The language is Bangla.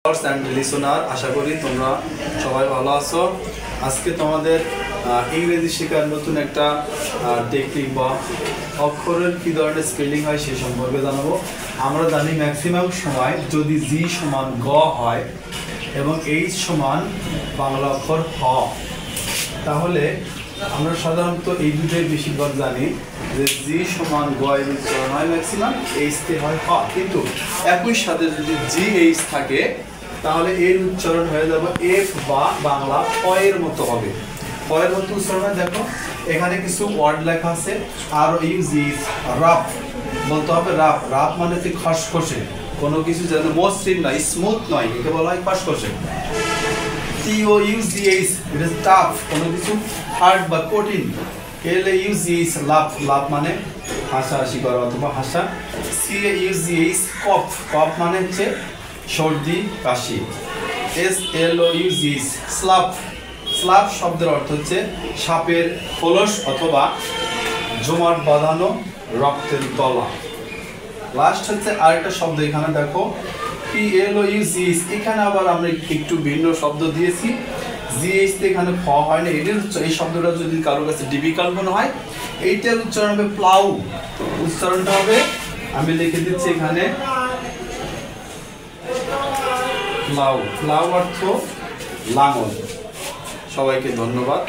লিসনার, আশা করি তোমরা সবাই ভালো আছো। আজকে তোমাদের ইংরেজি শেখার নতুন একটা টেকনিক বা অক্ষরের কী ধরনের স্পেলিং হয় সে সম্পর্কে জানাবো। আমরা জানি ম্যাক্সিমাম সময় যদি জি সমান গ হয় এবং এইচ সমান বাংলা অক্ষর হ, তাহলে আমরা সাধারণত এই দুটোই বেশিরভাগ জানি যে জি সমান গ এর উচ্চারণ হয় ম্যাক্সিমাম, এইচ তে হয় হ। কিন্তু একই সাথে যদি জি এইচ থাকে তাহলে এর উচ্চারণ হয়ে যাবে এফ বা বাংলা ক এর মতো হবে। ক এর মতো উচ্চারণ দেখো, এখানে কিছু ওয়ার্ড লেখা আছে। আর ইউজিস রাফ বলতে হবে, রাফ। রাফ মানে হচ্ছে খসখসে, কোনো কিছু যেন মসৃণ নয়, স্মুথ নয়, একে বলা হয় খসখসে। TOUGH এটা টাফ, কোনো কিছু হার্ড বা কঠিন। LAUGH লাভ, লাভ মানে হাসাহাসি করা অথবা হাসা। CAUGH কফ, কফ মানে হচ্ছে সর্দি কাশি। SLOUGH স্লাপ, স্লাপ শব্দের অর্থ হচ্ছে সাপের খোলস অথবা জমাট বাঁধানো রক্তের তলা। লাস্ট হচ্ছে আরেকটা শব্দ, এখানে দেখো PLOUGH, এখানে আবার আমরা একটু ভিন্ন শব্দ দিয়েছি। জিএইচ এখানে খ হয় না, এটার এই শব্দটা যদি কারোর কাছে ডিফিকাল্ট মনে হয়, এইটার উচ্চারণ হবে প্লাউ। উচ্চারণটা হবে, আমি লিখে দিচ্ছি এখানে প্লাউ। প্লাউ অর্থ লাঙল। সবাইকে ধন্যবাদ।